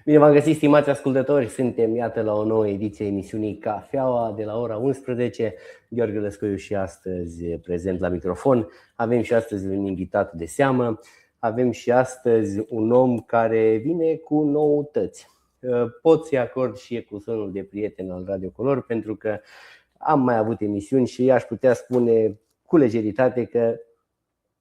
Bine v-am găsit, stimați ascultători. Suntem, iată, la o nouă ediție a emisiunii Cafeaua de la ora 11. Gheorghe Lăscoiu și astăzi prezent la microfon. Avem și astăzi un invitat de seamă. Avem și astăzi un om care vine cu noutăți. Pot să-i acord și ecusonul de prieten al Radio Color, pentru că am mai avut emisiuni și aș putea spune cu lejeritate că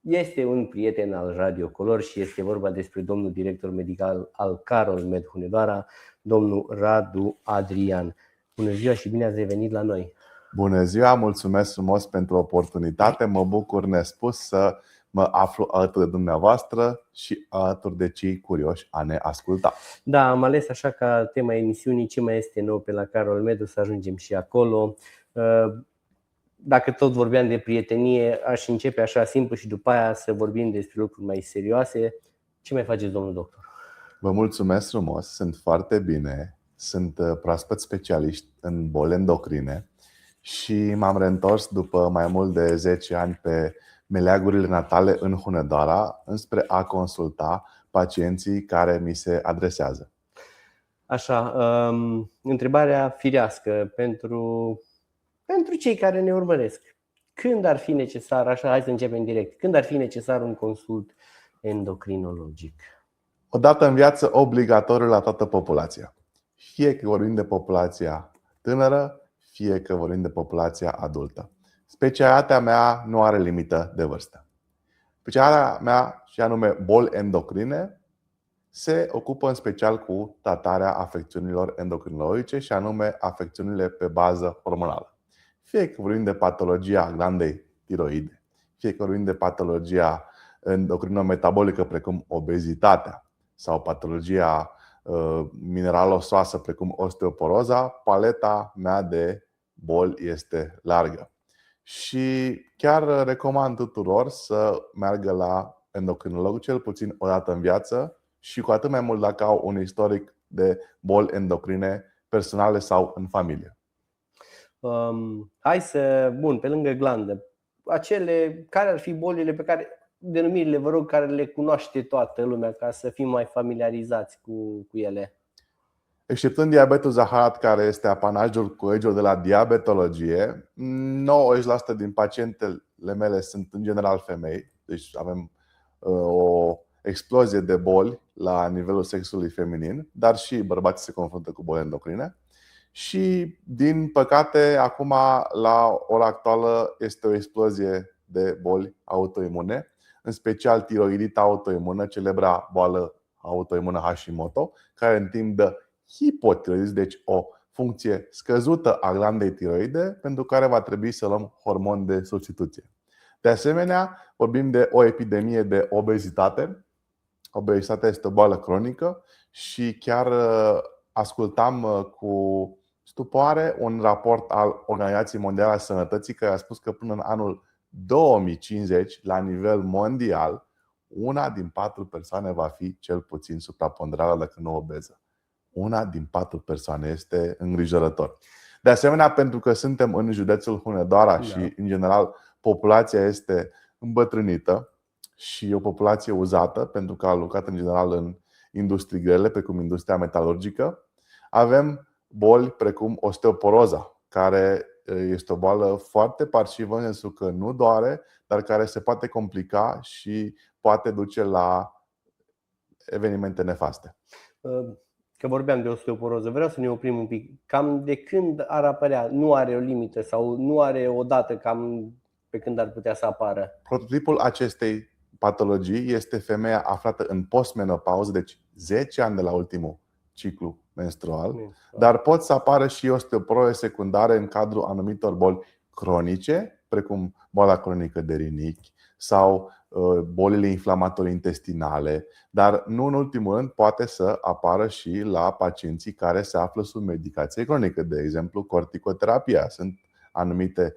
este un prieten al Radio Color și este vorba despre domnul director medical al Carol Med Hunedoara, domnul Radu Adrian. Bună ziua și bine ați revenit la noi! Bună ziua, mulțumesc frumos pentru oportunitate. Mă bucur nespus să mă aflu alături de dumneavoastră și alături de cei curioși a ne asculta. Da, am ales așa ca tema emisiunii ce mai este nou pe la Carol Med, să ajungem și acolo. Dacă tot vorbeam de prietenie, aș începe așa simplu și după aia să vorbim despre lucruri mai serioase. Ce mai faceți, domnul doctor? Vă mulțumesc frumos, sunt foarte bine. Sunt proaspăt specialist în boli endocrine și m-am reîntors după mai mult de 10 ani pe meleagurile natale în Hunedoara înspre a consulta pacienții care mi se adresează. Așa, întrebarea firească pentru cei care ne urmăresc. Când ar fi necesar, așa, hai să începem direct, când ar fi necesar un consult endocrinologic? O dată în viață, obligatoriu la toată populația. Fie că vorbim de populația tânără, fie că vorbim de populația adultă. Specialitatea mea nu are limită de vârstă. Specialitatea mea, și anume boli endocrine, se ocupă în special cu tratarea afecțiunilor endocrinologice și anume afecțiunile pe bază hormonală. Fie că vorbim de patologia glandei tiroide, fie că vorbim de patologia endocrinometabolică precum obezitatea sau patologia mineralosoasă precum osteoporoza, paleta mea de boli este largă. Și chiar recomand tuturor să meargă la endocrinolog cel puțin o dată în viață și cu atât mai mult dacă au un istoric de boli endocrine personale sau în familie. Bun, pe lângă glandă, care ar fi bolile pe care, denumirile, vă rog, care le cunoaște toată lumea, ca să fim mai familiarizați cu ele? Exceptând diabetul zaharat, care este apanajul colegilor de la diabetologie, 90% din pacientele mele sunt în general femei, deci avem o explozie de boli la nivelul sexului feminin, dar și bărbații se confruntă cu boli endocrine. Și, din păcate, acum, la ora actuală, este o explozie de boli autoimune, în special tiroidita autoimună, celebra boală autoimună Hashimoto, care în timp dă hipotiroidism, deci o funcție scăzută a glandei tiroide, pentru care va trebui să luăm hormon de substituție. De asemenea, vorbim de o epidemie de obezitate. Obezitatea este o boală cronică și chiar ascultam cu stupoare un raport al Organizației Mondiale a Sănătății care a spus că până în anul 2050, la nivel mondial, 1 din 4 persoane va fi cel puțin supraponderală, dacă nu obeză. 1 din 4 persoane, este îngrijorător. De asemenea, pentru că suntem în județul Hunedoara și, în general, populația este îmbătrânită și o populație uzată, pentru că a lucrat în general în industrii grele, precum industria metalurgică, avem boli precum osteoporoza, care este o boală foarte parșivă, în sensul că nu doare, dar care se poate complica și poate duce la evenimente nefaste. Că vorbeam de osteoporoză, vreau să ne oprim un pic. Cam de când ar apărea? Nu are o limită sau nu are o dată cam pe când ar putea să apară? Prototipul acestei patologii este femeia aflată în postmenopauză, deci 10 ani de la ultimul ciclu menstrual, dar pot să apară și osteoporoze secundare în cadrul anumitor boli cronice, precum boala cronică de rinichi sau bolile inflamatorii intestinale, dar nu în ultimul rând poate să apară și la pacienții care se află sub medicație cronică, de exemplu corticoterapia. Sunt anumite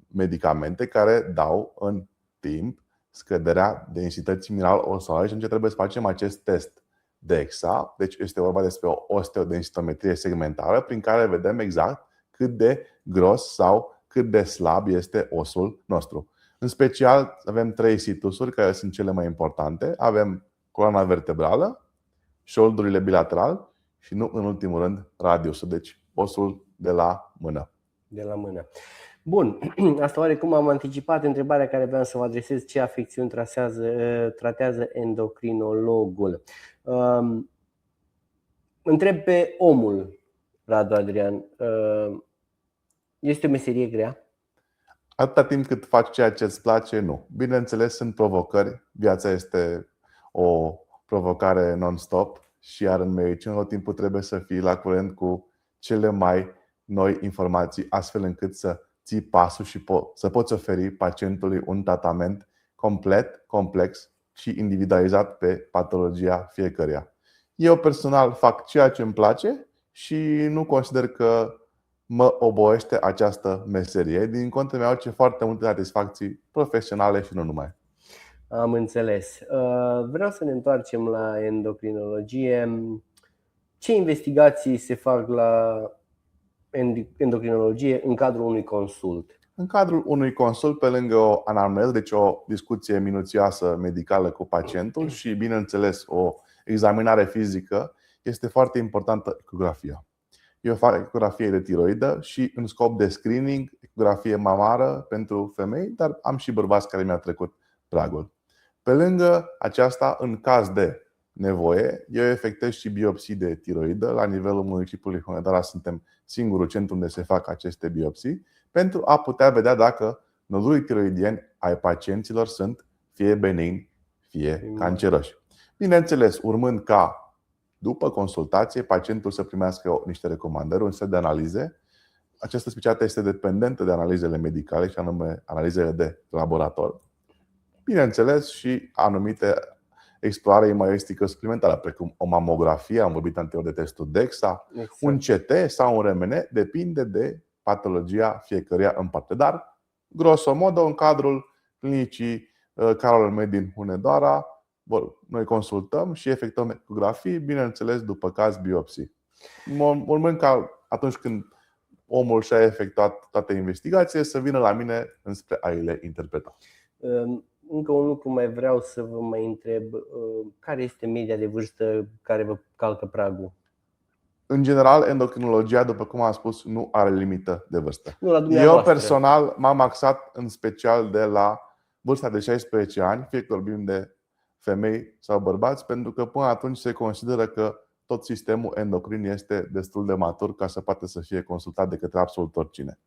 medicamente care dau în timp scăderea densității mineral-osolare și atunci trebuie să facem acest test DEXA, deci este vorba despre o osteodensitometrie segmentară prin care vedem exact cât de gros sau cât de slab este osul nostru. În special avem 3 situsuri care sunt cele mai importante. Avem coloana vertebrală șoldurile bilateral și nu în ultimul rând radiusul, deci osul de la mână. De la mână. Bun, asta oarecum am anticipat întrebarea care vreau să vă adresez: ce afecțiuni tratează endocrinologul? Întreb pe omul, Radu Adrian, este o meserie grea? Atâta timp cât faci ceea ce îți place, nu. Bineînțeles, sunt provocări. Viața este o provocare non-stop și iar în medicină tot timpul trebuie să fii la curent cu cele mai noi informații, astfel încât să ții pasul și să poți oferi pacientului un tratament complet, complex și individualizat pe patologia fiecăruia. Eu personal fac ceea ce îmi place și nu consider că mă oboește această meserie. Din contră, mi-au ce foarte multe satisfacții profesionale și nu numai. Am înțeles. Vreau să ne întoarcem la endocrinologie. Ce investigații se fac la endocrinologie în cadrul unui consult? În cadrul unui consult, pe lângă o anamneză, deci o discuție minuțioasă medicală cu pacientul și, bineînțeles, o examinare fizică, este foarte importantă ecografia. Eu fac ecografie de tiroidă și în scop de screening, ecografie mamară pentru femei, dar am și bărbați care mi-au trecut pragul. Pe lângă aceasta, în caz de nevoie, eu efectuez și biopsii de tiroidă. La nivelul municipiului Hunedoara suntem singurul centru unde se fac aceste biopsii, pentru a putea vedea dacă nodurii tiroidieni ai pacienților sunt fie benigni, fie canceroși. Bineînțeles, urmând ca după consultație pacientul să primească niște recomandări, un set de analize. Această specialitate este dependentă de analizele medicale, și anume analizele de laborator. Bineînțeles, și anumite explorare imagistică suplimentară, precum o mamografie, am vorbit anterior de testul DEXA, exact. Un CT sau un RMN, depinde de patologia fiecăruia în parte. Dar, grosomodo, în cadrul clinicii Carol Med din Hunedoara, noi consultăm și efectuăm ecografii, bineînțeles, după caz biopsii. Urmând ca atunci când omul și-a efectuat toate investigațiile, să vină la mine înspre a le interpreta. Încă un lucru mai vreau să vă mai întreb: care este media de vârstă care vă calcă pragul? În general, endocrinologia, după cum am spus, nu are limită de vârstă. Eu personal m-am axat în special de la vârsta de 16 ani, fie că vorbim de femei sau bărbați, pentru că până atunci se consideră că tot sistemul endocrin este destul de matur ca să poată să fie consultat de către absolut oricine.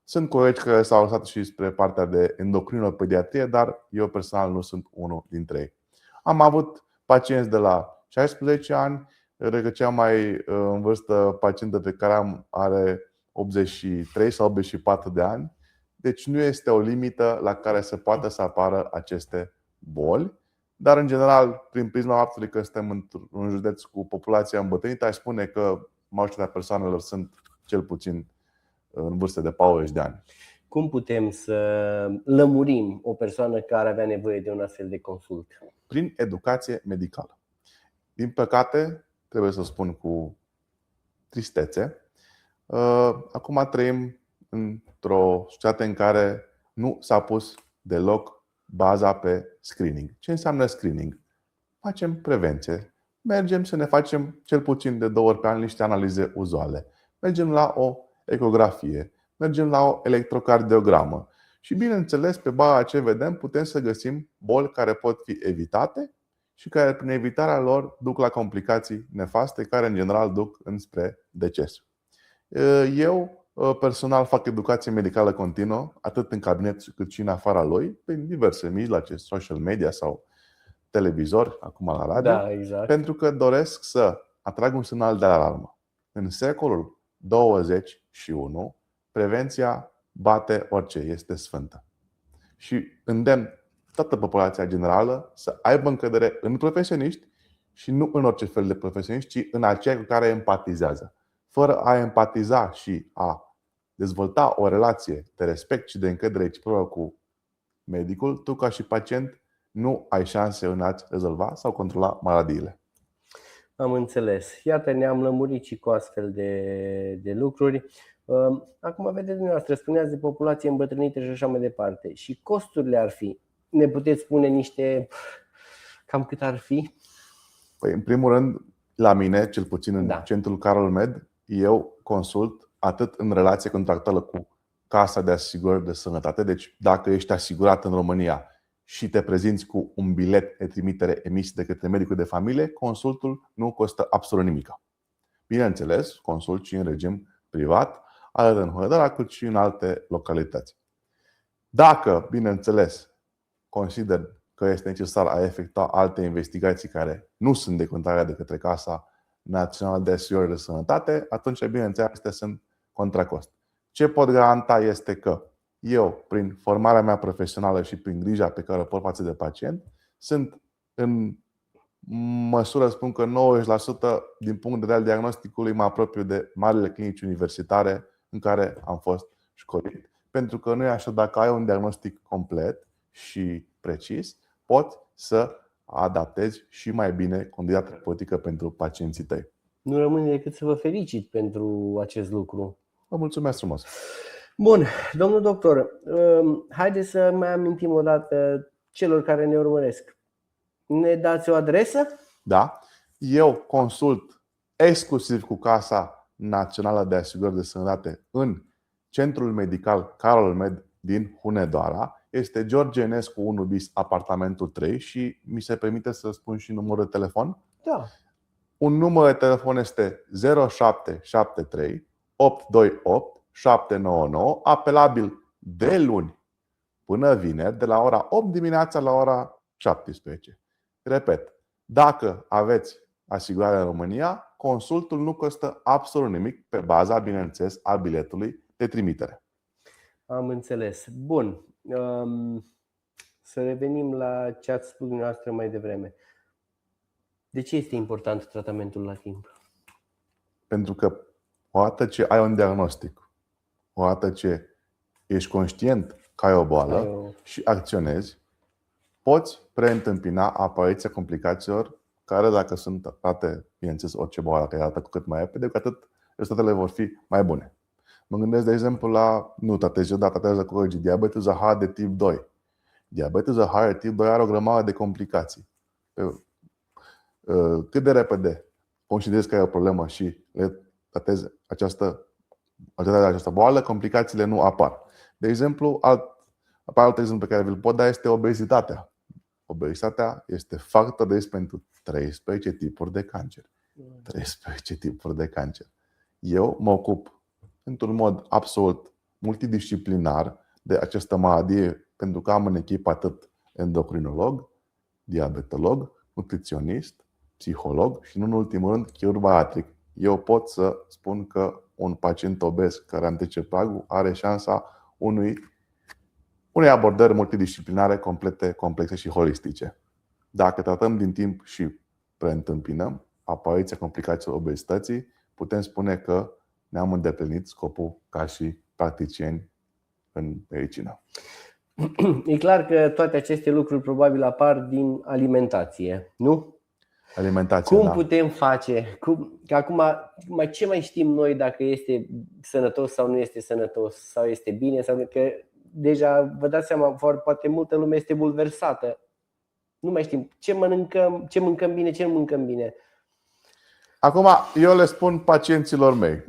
Sunt colegi care s-au lăsat și spre partea de endocrinopediatrie, dar eu personal nu sunt unul dintre ei. Am avut pacienți de la 16 ani, cred că cea mai în vârstă pacientă pe care are 83 sau 84 de ani. Deci nu este o limită la care se poate să apară aceste boli. Dar, în general, prin prisma faptului că suntem într-un județ cu populația îmbătrânită, aș spune că majoritatea persoanelor sunt cel puțin în vârstă de 40 de ani. Cum putem să lămurim o persoană care avea nevoie de un astfel de consult? Prin educație medicală. Din păcate, trebuie să spun cu tristețe, acum trăim într-o societate în care nu s-a pus deloc baza pe screening. Ce înseamnă screening? Facem prevenție. Mergem să ne facem cel puțin de 2 ori pe an niște analize uzuale. Mergem la o ecografie. Mergem la o electrocardiogramă. Și bineînțeles, pe baza ce vedem, putem să găsim boli care pot fi evitate și care, prin evitarea lor, duc la complicații nefaste, care în general duc înspre deces. Eu personal fac educație medicală continuă, atât în cabinet cât și în afara lui, prin diverse mijloace, social media sau televizor, acum la radio, da, exact. Pentru că doresc să atrag un semnal de alarmă. În secolul 21, prevenția bate orice, este sfântă. Și îndemn toată populația generală să aibă încredere în profesioniști și nu în orice fel de profesioniști, ci în aceia cu care empatizează. Fără a empatiza și a dezvolta o relație de respect și de încredere reciprocă cu medicul, tu ca și pacient nu ai șanse în a-ți rezolva sau controla maladiile. Am înțeles. Iată, ne-am lămurit și cu astfel de lucruri. Acum vedeți dumneavoastră, spuneați de populație îmbătrânită și așa mai departe. Și costurile ar fi? Ne puteți spune niște, cam cât ar fi? Păi, în primul rând, La mine, cel puțin în Da. centrul Carol Med, eu consult atât în relație contractuală cu Casa de Asigurări de Sănătate. Deci dacă ești asigurat în România și te prezinți cu un bilet de trimitere emis de către medicul de familie, consultul nu costă absolut nimic. Bineînțeles, consult și în regim privat, atât în Hunedoara cât și în alte localități. Dacă, bineînțeles, consider că este necesar a efectua alte investigații care nu sunt decontate de către Casa Națională de Asigurări de Sănătate, atunci, bineînțeles, acestea sunt contra cost. Ce pot garanta este că eu, prin formarea mea profesională și prin grija pe care o port față de pacient, sunt în măsură, spun că 90% din punct de vedere al diagnosticului mă apropiu de marile clinici universitare în care am fost școlit. Pentru că nu e așa, dacă ai un diagnostic complet și precis, poți să adaptezi și mai bine conduita terapeutică pentru pacienții tăi. Nu rămâne decât să vă felicit pentru acest lucru. Vă mulțumesc frumos! Bun, domnul doctor, haideți să mai amintim o dată celor care ne urmăresc. Ne dați o adresă? Da. Eu consult exclusiv cu Casa Națională de Asigurări de Sănătate în Centrul Medical Carol Med din Hunedoara. Este George Enescu 1 bis, apartamentul 3 și mi se permite să spun și numărul de telefon? Da. Un număr de telefon este 0773 828 799, apelabil de luni până vineri, de la ora 8 dimineața la ora 17. Repet, dacă aveți asigurare în România, consultul nu costă absolut nimic, pe baza, bineînțeles, a biletului de trimitere. Am înțeles. Bun. Să revenim la ce ați spus dumneavoastră mai devreme. De ce este important tratamentul la timp? Pentru că odată ce ai un diagnostic, odată ce ești conștient că ai o boală și acționezi, poți preîntâmpina apariția complicațiilor care, dacă sunt tratate, bineînțeles, orice boală care arată cu cât mai repede, cu atât rezultatele vor fi mai bune. Mă gândesc, de exemplu, la, nu tratez eu, dar tratează colegii, diabetul zahăr de tip 2. Diabetul zahăr de tip 2 are o grămadă de complicații. Cât de repede considerezi că ai o problemă și le tratezi această boală, complicațiile nu apar. De exemplu, alt exemplu pe care vi-l pot da este obezitatea. Obezitatea este factor de risc pentru 13 tipuri de cancer. 13 tipuri de cancer. Eu mă ocup într-un mod absolut multidisciplinar de această maladie, pentru că am în echipă atât endocrinolog, diabetolog, nutriționist, psiholog și, nu în ultimul rând, chirurg bariatric. Eu pot să spun că un pacient obez care întrece pragul are șansa unei abordări multidisciplinare complete, complexe și holistice. Dacă tratăm din timp și preîntâmpinăm apariția complicațiilor obezității, putem spune că ne-am îndeplinit scopul ca și practicieni în medicină. E clar că toate aceste lucruri probabil apar din alimentație, nu? Alimentație, Cum da. putem face? Că acum ce mai știm noi dacă este sănătos sau nu este sănătos, sau este bine sau nu? Că deja vă dați seama, poate multă lume este bulversată. Nu mai știm ce mâncăm bine, ce nu mâncăm bine. Acum, eu le spun pacienților mei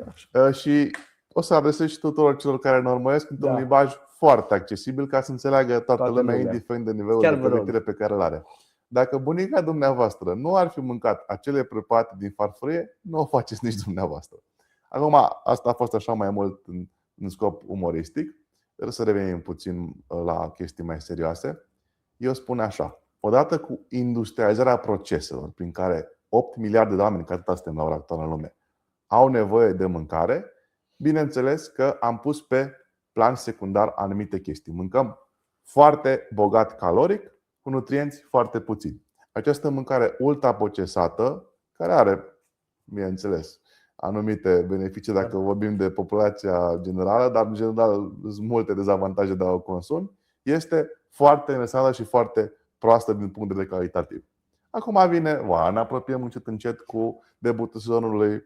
și o să adresez și tuturor celor care ne urmăresc într-un limbaj foarte accesibil, ca să înțeleagă toată lumea, indiferent de nivelul de pregătire pe care îl are. Dacă bunica dumneavoastră nu ar fi mâncat acele preparate din farfurie, nu o faceți nici dumneavoastră. Acum, asta a fost așa mai mult în scop umoristic. Trebuie să revenim puțin la chestii mai serioase. Eu spun așa: odată cu industrializarea proceselor prin care 8 miliarde de oameni, că atâta suntem la ora actuală în lume, au nevoie de mâncare, bineînțeles că am pus pe plan secundar anumite chestii. Mâncăm foarte bogat caloric, cu nutrienți foarte puțini. Această mâncare ultraprocesată, care are, bineînțeles, anumite beneficii dacă vorbim de populația generală, dar în general sunt multe dezavantaje de a o consum, este foarte interesantă și foarte proastă din punct de vedere calitativ. Acum vine, ne apropiem încet cu debutul sezonului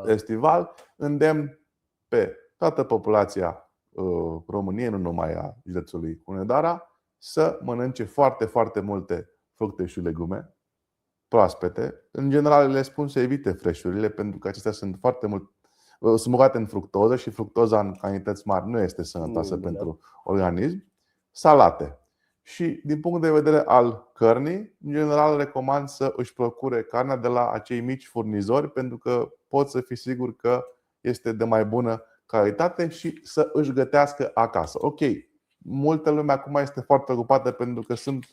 estival. Îndemn pe toată populația României, nu numai a județului Hunedoara, să mănânce foarte, foarte multe fructe și legume, proaspete. În general le spun să evite freșurile, pentru că acestea sunt foarte mult sunt bogate în fructoză și fructoza în cantități mari nu este sănătoasă pentru organism. Salate. Și din punct de vedere al cărnii, în general recomand să își procure carnea de la acei mici furnizori, pentru că pot să fii sigur că este de mai bună calitate și să își gătească acasă. Ok, multă lume acum este foarte preocupată pentru că sunt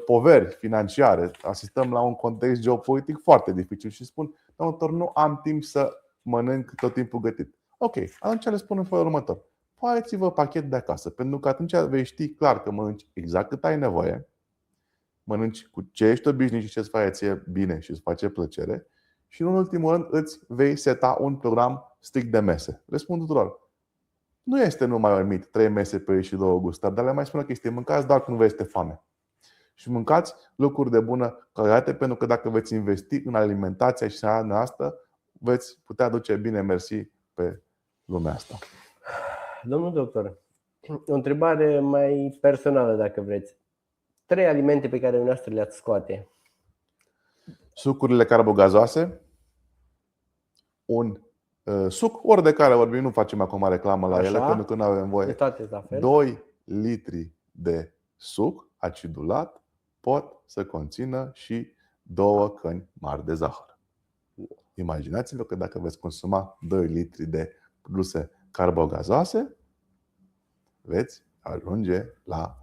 poveri financiare. Asistăm la un context geopolitic foarte dificil și spun: doctor, nu am timp să mănânc tot timpul gătit. Ok, atunci le spun în felul următor: faceți-vă pachet de acasă, pentru că atunci vei ști clar că mănânci exact cât ai nevoie, mănânci cu ce ești obișnuit și ce îți face ție bine și îți face plăcere și, în ultimul rând, îți vei seta un program strict de mese. Le spun tuturor: nu este numai ormit 3 mese pe zi și 2 gustări, dar le mai spun o chestie: mâncați doar când vă este foame. Și mâncați lucruri de bună calitate, pentru că dacă veți investi în alimentația și sănătatea noastră, veți putea duce bine mersi pe lumea asta. Domnul doctor, o întrebare mai personală, dacă vreți. 3 alimente pe care dumneavoastră le-ați scoate. Sucurile carbogazoase, un suc, ori de care vorbim, nu facem acum reclamă la ele, pentru că nu avem voie. 2 litri de suc acidulat pot să conțină și 2 căni mari de zahăr. Imaginați-vă că dacă veți consuma 2 litri de produse carbogazoase, veți ajunge la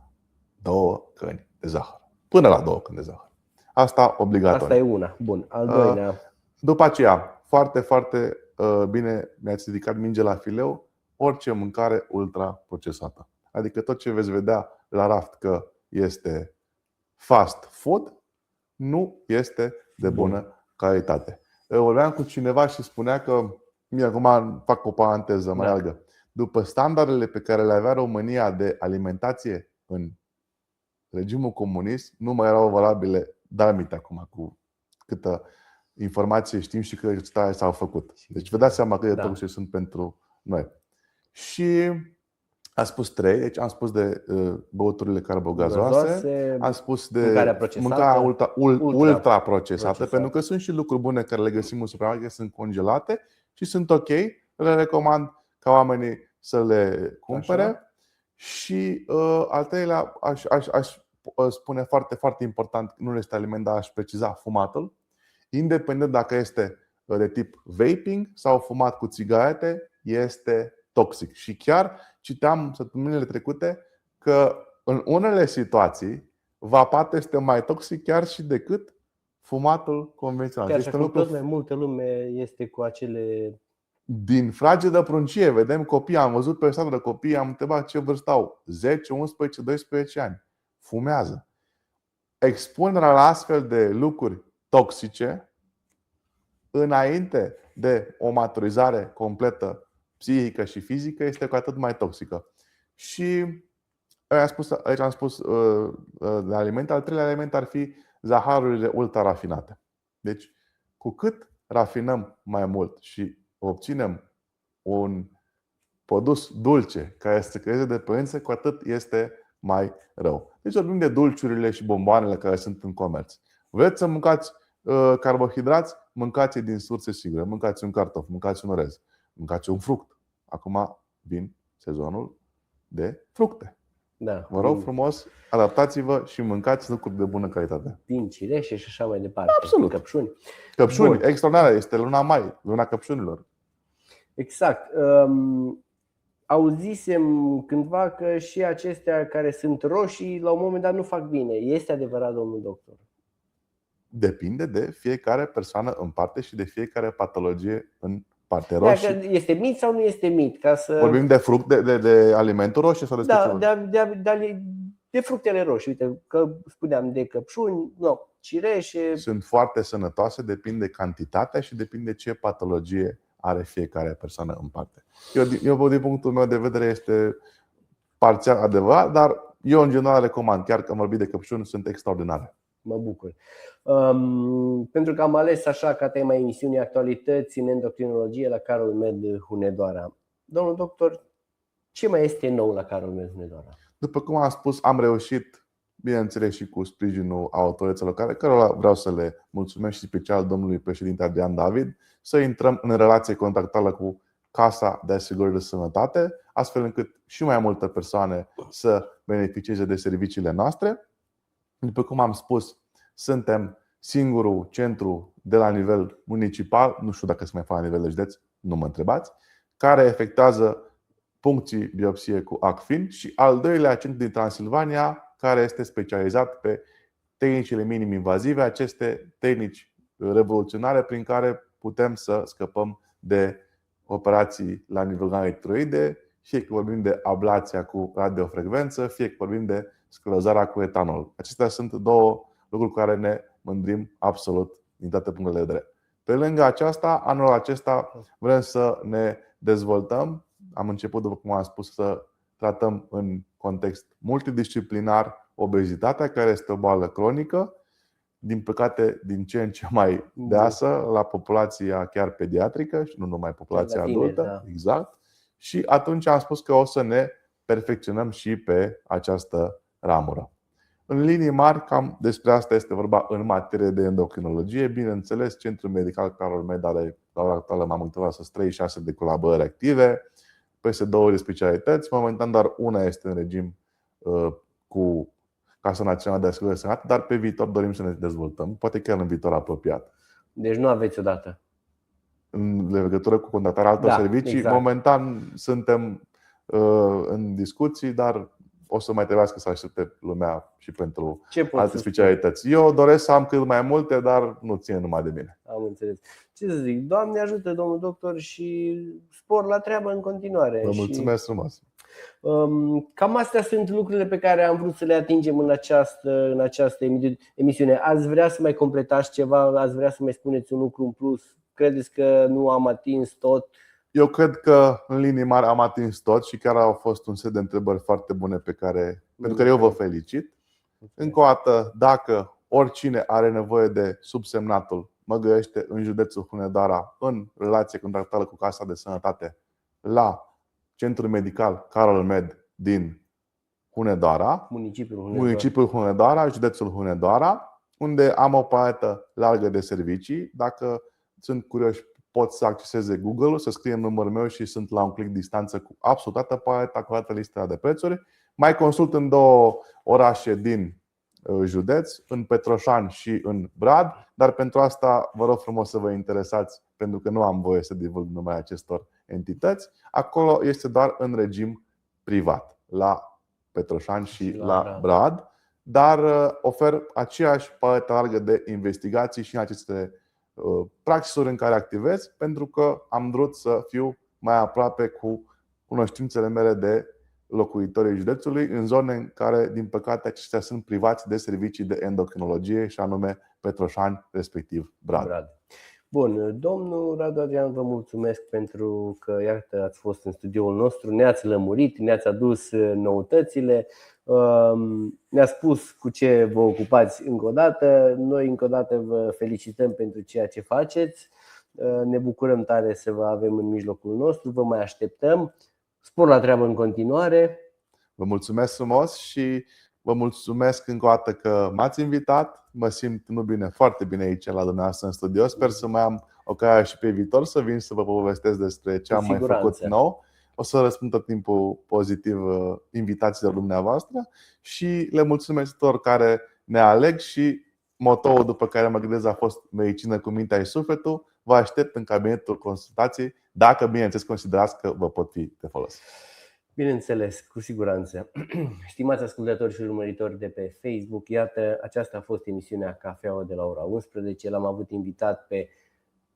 2 căni de zahăr. Până la 2 căni de zahăr. Asta obligatoriu. Asta e una. Bun. Al doilea. După aceea, foarte, foarte bine mi-ați ridicat minge la fileu, orice mâncare ultraprocesată. Adică tot ce veți vedea la raft că este fast food, nu este de bună calitate. Vorbeam cu cineva și spunea că, acum fac o paranteză mai largă, după standardele pe care le avea România de alimentație în regimul comunist, nu mai erau valabile, dar aminte acum cu câtă informație știm și câte cercetare s-au făcut. Deci vă dați seama cât de toxice sunt pentru noi. Și am spus 3, deci am spus de băuturile carbogazoase, am spus de mâncarea ultra-procesată, pentru că sunt și lucruri bune care le găsim în supermarket, sunt congelate și sunt ok. Le recomand ca oamenii să le cumpere. Așa. Și al treilea, aș spune foarte, foarte important, nu este aliment, dar aș preciza fumatul. Independent dacă este de tip vaping sau fumat cu țigarete, este toxic. Și chiar citeam săptămânile trecute că în unele situații vapat este mai toxic chiar și decât fumatul convențional. Chiar și acum tot mai multă lume este cu acele... Din fragedă pruncie, vedem copii, am văzut pe stradă de copii, am întrebat ce vârstă au, 10, 11, 12 ani. Fumează. Expunerea la astfel de lucruri toxice înainte de o maturizare completă psihică și fizică este cu atât mai toxică. Și aici am spus de alimente. Al treilea element ar fi zaharurile ultra-rafinate. Deci, cu cât rafinăm mai mult și obținem un produs dulce care să creeze dependență, cu atât este mai rău. Deci vorbim de dulciurile și bomboanele care sunt în comerț. Vreți să mâncați carbohidrați? Mâncați din surse sigure. Mâncați un cartof, mâncați un orez, mâncați un fruct. Acum vin sezonul de fructe. Da. Vă rog frumos, adaptați-vă și mâncați lucruri de bună calitate. Din cireșe și așa mai departe. Absolut. Căpșuni. Căpșuni, extraordinară. Este luna mai, luna căpșunilor. Exact. Auzisem cândva că și acestea care sunt roșii la un moment dat nu fac bine. Este adevărat, domnul doctor? Depinde de fiecare persoană în parte și de fiecare patologie în parte. Roșii. Este mit sau nu este mit? Ca să... Vorbim de fruct, de alimentul roșu sau de fructele roșii. Uite, că spuneam de căpșuni, cireșe. Sunt foarte sănătoase, depinde de cantitatea și depinde de ce patologie are fiecare persoană în parte. Eu din punctul meu de vedere, este parțial adevărat, dar eu în general recomand, chiar că am vorbit de căpșuni, sunt extraordinare. Mă bucur. Pentru că am ales așa ca tema emisiunii Actualități în endocrinologie la Carol Med Hunedoara. Domnul doctor, ce mai este nou la Carol Med Hunedoara? După cum am spus, am reușit bineînțeles și cu sprijinul autorităților locale, cărora vreau să le mulțumesc și special domnului președinte Adrian David, să intrăm în relație contractuală cu Casa de Asigurări de Sănătate, astfel încât și mai multe persoane să beneficieze de serviciile noastre. După cum am spus, suntem singurul centru de la nivel municipal, nu știu dacă se mai face la nivel de județ, nu mă întrebați, care efectuează puncții biopsie cu ACFIN și al doilea centru din Transilvania care este specializat pe tehnicile minim-invazive, aceste tehnici revoluționare prin care putem să scăpăm de operații la nivel organelor tiroide, fie că vorbim de ablația cu radiofrecvență, fie că vorbim de sclerozarea cu etanol. Acestea sunt două lucruri cu care ne mândrim absolut din toate punctele de vedere. Pe lângă aceasta, anul acesta vrem să ne dezvoltăm. Am început, după cum am spus, să tratăm în context multidisciplinar obezitatea, care este o boală cronică, din păcate din ce în ce mai deasă la populația chiar pediatrică și nu numai populația adultă. Da. Exact. Și atunci am spus că o să ne perfecționăm și pe această ramură. În linii mari, cam despre asta este vorba în materie de endocrinologie. Bineînțeles, Centrul Medical Carol Med are la ora actuală m-am uitat să 36 de colaborări active, peste 20 de specialități. Momentan doar una este în regim cu Casa Națională de Asigurări de Sănătate, dar pe viitor dorim să ne dezvoltăm, poate chiar în viitor apropiat. Deci nu aveți o dată? În legătură cu contractarea altor servicii, exact. Momentan suntem în discuții, dar o să mai trebuiască să aștepte lumea și pentru alte specialități. Eu doresc să am cât mai multe, dar nu ține numai de mine. Am înțeles. Ce să zic, Doamne ajută, domnul doctor, și spor la treabă în continuare. Vă mulțumesc frumos. Cam astea sunt lucrurile pe care am vrut să le atingem în această emisiune. Ați vrea să mai completați ceva? Ați vrea să mai spuneți un lucru în plus? Credeți că nu am atins tot? Eu cred că în linii mari am atins tot și chiar au fost un set de întrebări foarte bune pentru care eu vă felicit. Încă o dată, dacă oricine are nevoie de subsemnatul, mă găsește în județul Hunedoara, în relație contractuală cu Casa de Sănătate, la Centrul Medical Carol Med din Hunedoara, municipiul Hunedoara, județul Hunedoara, unde am o paletă largă de servicii. Dacă sunt curioși, pot să acceseze Google-ul, să scrie numărul meu și sunt la un click distanță cu absolut toată paleta, cu toată lista de prețuri. Mai consult în două orașe din județ, în Petroșani și în Brad, dar pentru asta vă rog frumos să vă interesați, pentru că nu am voie să divulg numele acestor entități. Acolo este doar în regim privat, la Petroșani și la Brad, dar ofer aceeași paletă largă de investigații și în aceste praxisuri în care activez, pentru că am vrut să fiu mai aproape cu cunoștințele mele de locuitorii județului, în zone în care, din păcate, acestea sunt privați de servicii de endocrinologie, și anume Petroșani, respectiv Brad. Bun, domnul Radu Adrian, vă mulțumesc pentru că, iată, ați fost în studioul nostru, ne-ați lămurit, ne-ați adus noutățile, ne-ați spus cu ce vă ocupați încă o dată. Noi încă o dată vă felicităm pentru ceea ce faceți. Ne bucurăm tare să vă avem în mijlocul nostru, vă mai așteptăm. Spor la treabă în continuare. Vă mulțumesc frumos și vă mulțumesc încă o dată că m-ați invitat. Mă simt foarte bine aici la dumneavoastră în studio. Sper să mai am ocazia și pe viitor să vin să vă povestesc despre ce am mai făcut nou. O să răspund tot timpul pozitiv invitațiilor dumneavoastră și le mulțumesc tuturor care ne aleg și motoul după care mă gândesc a fost medicină cu mintea și sufletul. Vă aștept în cabinetul consultației, dacă bineînțeles considerați că vă pot fi de folos. Bineînțeles, cu siguranță. Stimați ascultători și urmăritori de pe Facebook, iată, aceasta a fost emisiunea Cafeaua de la ora 11. L-am avut invitat pe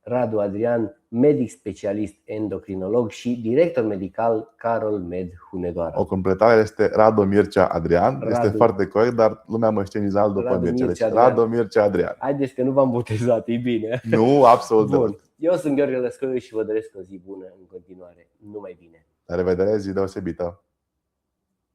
Radu Adrian, medic specialist endocrinolog și director medical Carol Med Hunedoara. O completare este Radu Mircea Adrian. Este foarte corect, dar lumea mă știe Nizal după Mircea. Deci Radu Mircea Adrian. Haideți că nu v-am botezat, e bine. Nu, absolut. Bun. Eu sunt Gheorghe Lăscoiu și vă doresc o zi bună în continuare. Numai bine. La revedere, zi deosebită.